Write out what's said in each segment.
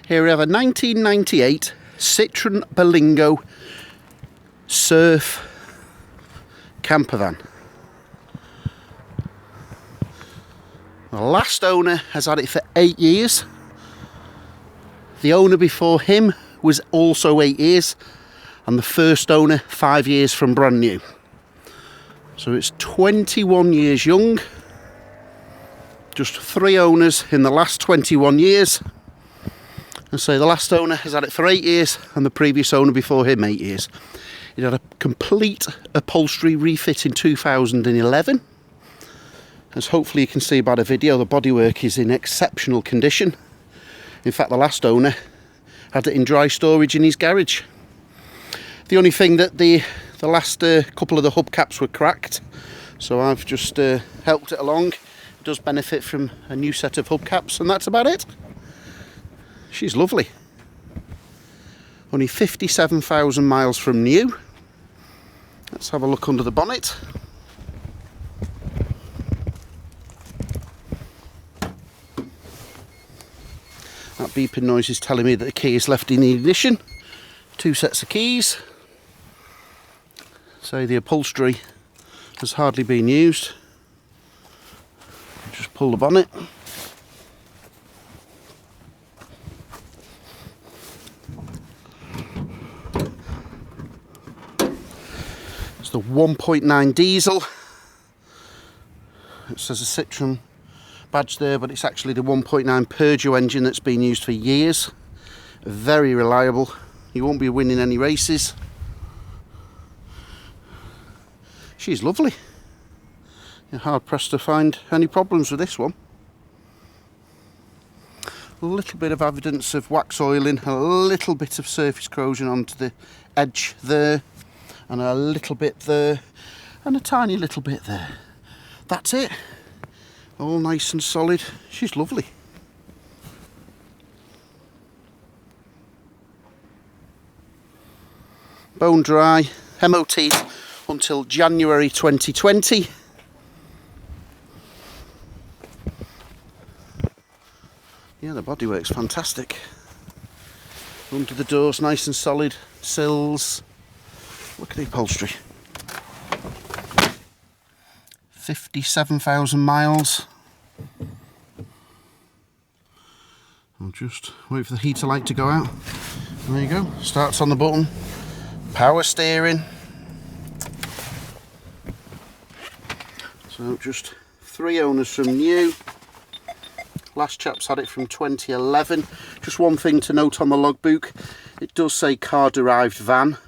Here we have a 1998 Citreon Berlingo surf camper van. The last owner has had it for 8 years. The owner before him was also 8 years, and the first owner 5 years from brand new. So it's 21 years young. Just 3 owners in the last 21 years. And so the last owner has had it for 8 years, and the previous owner before him 8 years. It had a complete upholstery refit in 2011. As hopefully you can see by the video, the bodywork is in exceptional condition. In fact, the last owner had it in dry storage in his garage. The only thing that the last couple of the hubcaps were cracked, so I've just helped it along. It does benefit from a new set of hubcaps, and that's about it. She's lovely. Only 57,000 miles from new. Let's have a look under the bonnet. That beeping noise is telling me that the key is left in the ignition. 2 sets of keys. So the upholstery has hardly been used. Just pull the bonnet. It's the 1.9 diesel. It says a Citreon badge there, but it's actually the 1.9 Peugeot engine that's been used for years. Very reliable. You won't be winning any races. She's lovely. You're hard pressed to find any problems with this one. A little bit of evidence of wax oiling, a little bit of surface corrosion onto the edge there, and a little bit there, and a tiny little bit there. That's it. All nice and solid. She's lovely. Bone dry, MOT until January 2020. Yeah, the bodywork's fantastic. Under the doors, nice and solid. Sills. Look at the upholstery. 57,000 miles. I'll just wait for the heater light to go out. There you go. Starts on the button. Power steering. So just 3 owners from new. Last chap's had it from 2011. Just one thing to note on the logbook. It does say car derived van,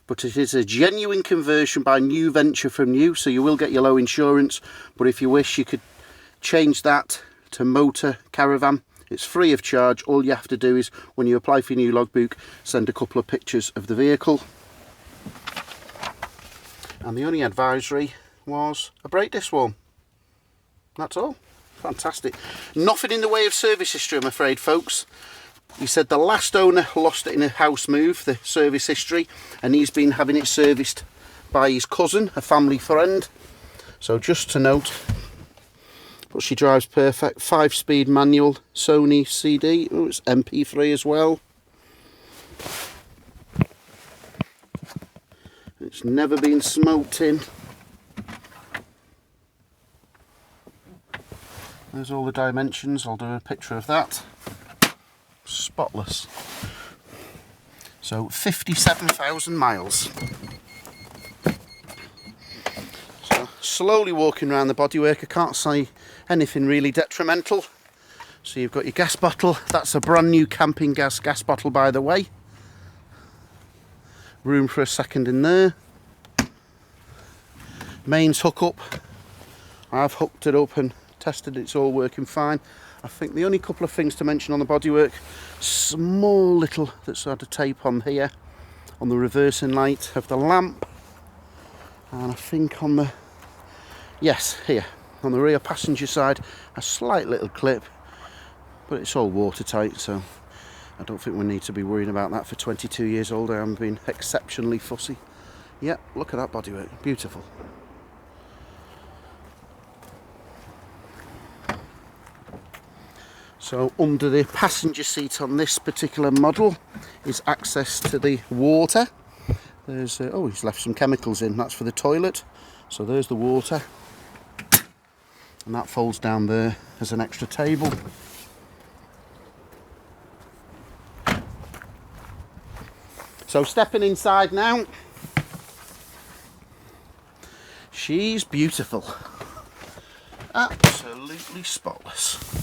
but it is a genuine conversion by New Venture from new, so you will get your low insurance, but if you wish you could change that to motor caravan. It's free of charge. All you have to do is, when you apply for your new logbook, send a couple of pictures of the vehicle. And the only advisory was a brake disc warm. That's all. Fantastic. Nothing in the way of service history, I'm afraid, folks. He said the last owner lost it in a house move, the service history, and he's been having it serviced by his cousin, a family friend. So just to note, but she drives perfect. 5-speed manual, Sony CD. Oh, it's MP3 as well. It's never been smoked in. There's all the dimensions. I'll do a picture of that. Spotless. So 57,000 miles. So slowly walking around the bodywork. I can't see anything really detrimental. So you've got your gas bottle. That's a brand new camping gas bottle, by the way. Room for a second in there. Mains hook up. I've hooked it up and tested it's all working fine. I think the only couple of things to mention on the bodywork, small little that's had a tape on here on the reversing light of the lamp, and I think on the, yes, here on the rear passenger side, a slight little clip, but it's all watertight, so I don't think we need to be worrying about that. For 22 years old, I am being exceptionally fussy. Yeah, look at that bodywork, beautiful. So under the passenger seat on this particular model is access to the water. There's oh, he's left some chemicals in, that's for the toilet. So there's the water, and that folds down there as an extra table. So stepping inside now, she's beautiful, absolutely spotless.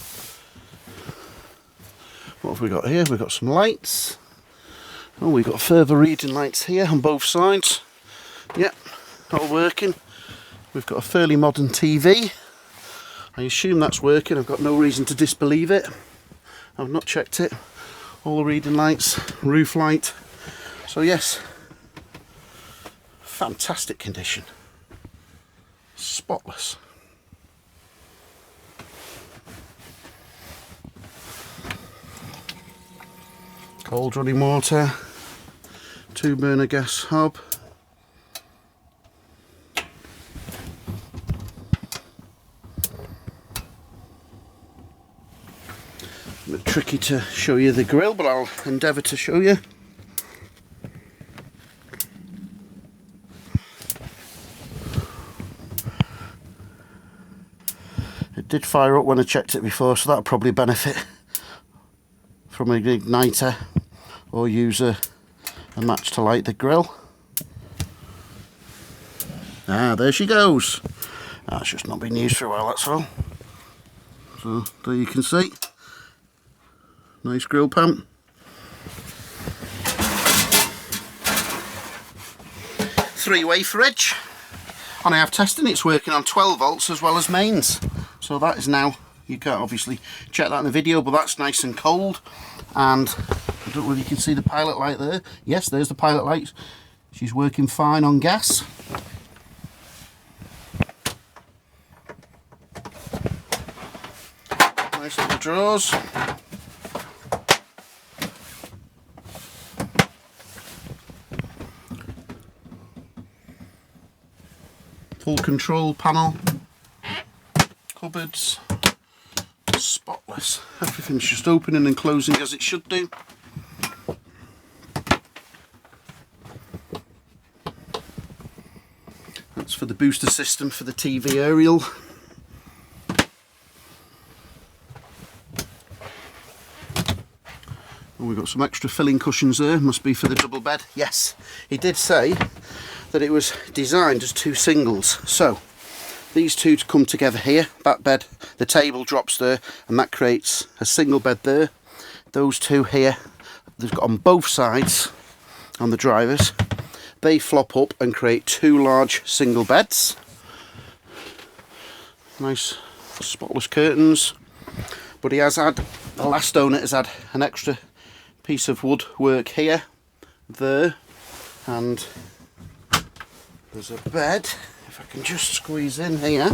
What have we got here? We've got some lights. Oh, we've got further reading lights here on both sides. Yep, all working. We've got a fairly modern TV. I assume that's working. I've got no reason to disbelieve it. I've not checked it. All the reading lights, roof light. So yes, fantastic condition. Spotless. Cold running water. 2-burner gas hob. A bit tricky to show you the grill, but I'll endeavour to show you. It did fire up when I checked it before, so that'll probably benefit from an igniter or use a match to light the grill. Ah, there she goes. That's just not been used for a while, that's all. So there you can see, nice grill pan. Three-way fridge, and I have tested it's working on 12 volts as well as mains. So that is now, you can't obviously check that in the video, but that's nice and cold. And I don't know if you can see the pilot light there. Yes, there's the pilot light. She's working fine on gas. Nice little drawers. Full control panel. Cupboards. Spotless. Everything's just opening and closing as it should do. That's for the booster system for the TV aerial. Oh, we've got some extra filling cushions there, must be for the double bed. Yes, he did say that it was designed as 2 singles. So these two to come together here, that bed, the table drops there, and that creates a single bed there. Those two here, they've got on both sides, on the drivers, they flop up and create 2 large single beds. Nice spotless curtains. But he has had, the last owner has had an extra piece of woodwork here, there, and there's a bed. If I can just squeeze in here,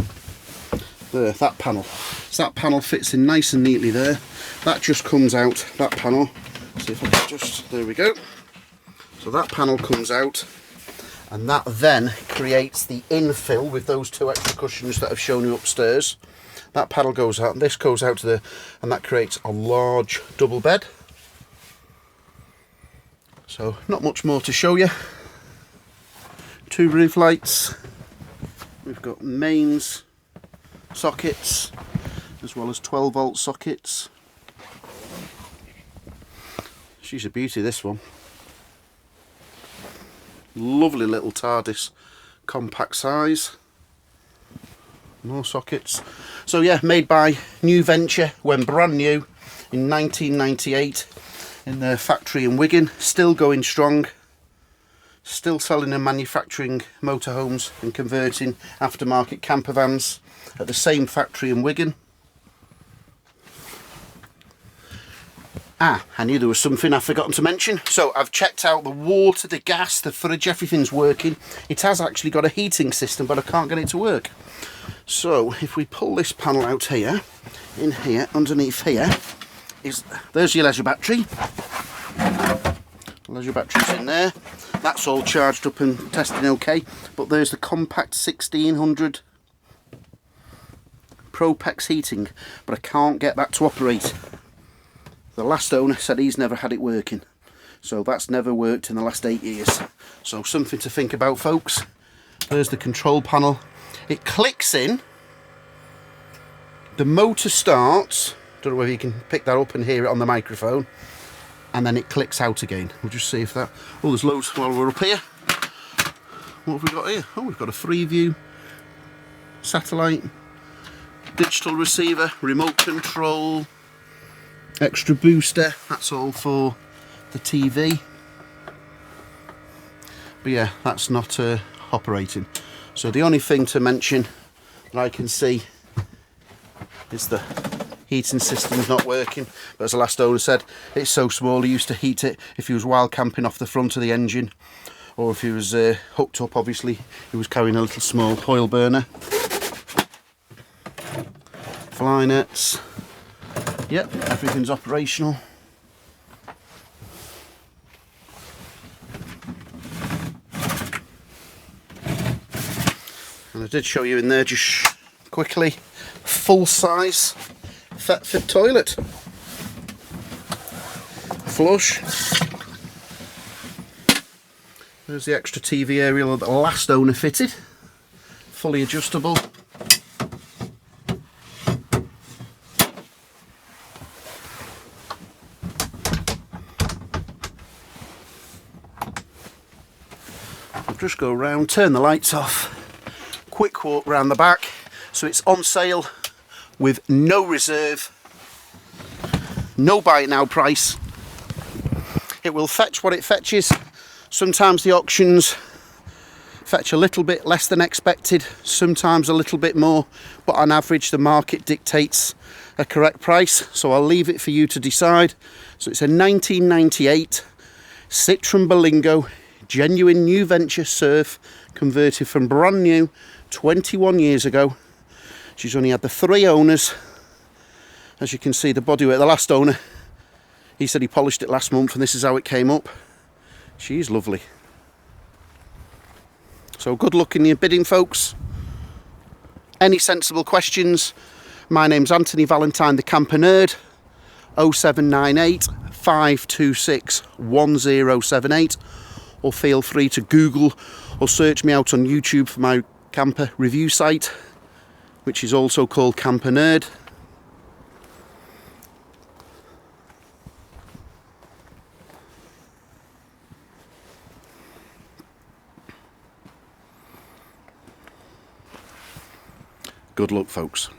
there, that panel. So that panel fits in nice and neatly there. That just comes out, that panel. See if I can just, there we go. So that panel comes out, and that then creates the infill with those 2 extra cushions that I've shown you upstairs. That panel goes out, and this goes out to the, and that creates a large double bed. So not much more to show you. 2 roof lights. We've got mains sockets as well as 12 volt sockets. She's a beauty, this one. Lovely little TARDIS compact size. More sockets. So yeah, made by New Venture when brand new in 1998 in their factory in Wigan. Still going strong. Still selling and manufacturing motorhomes and converting aftermarket camper vans at the same factory in Wigan. Ah, I knew there was something I've forgotten to mention. So I've checked out the water, the gas, the fridge, everything's working. It has actually got a heating system, but I can't get it to work. So if we pull this panel out here, in here, underneath here, there's your leisure battery. Leisure battery's in there. That's all charged up and testing okay. But there's the compact 1600 Propex heating, but I can't get that to operate. The last owner said he's never had it working, so that's never worked in the last 8 years. So something to think about, folks. There's the control panel. It clicks in, the motor starts, don't know whether you can pick that up and hear it on the microphone, and then it clicks out again. We'll just see if that... Oh, there's loads while we're up here. What have we got here? Oh, we've got a Freeview, satellite, digital receiver, remote control, extra booster. That's all for the TV. But yeah, that's not operating. So the only thing to mention that I can see is the heating system's not working. But as the last owner said, it's so small he used to heat it if he was wild camping off the front of the engine, or if he was hooked up, obviously he was carrying a little small oil burner. Fly nets. Yep, everything's operational. And I did show you in there just quickly, full size Thetford toilet. Flush. There's the extra TV aerial that the last owner fitted. Fully adjustable. I'll just go around, turn the lights off. Quick walk round the back. So it's on sale with no reserve, no buy it now price. It will fetch what it fetches. Sometimes the auctions fetch a little bit less than expected, sometimes a little bit more, but on average the market dictates a correct price, so I'll leave it for you to decide. So it's a 1998 Citreon Berlingo, genuine new venture surf, converted from brand new 21 years ago. She's only had the 3 owners. As you can see, the bodywork, the last owner, he said he polished it last month and this is how it came up. She's lovely. So good luck in your bidding, folks. Any sensible questions? My name's Anthony Valentine, the Camper Nerd. 0798 526 1078, or feel free to Google or search me out on YouTube for my camper review site, which is also called Camper Nerd. Good luck, folks.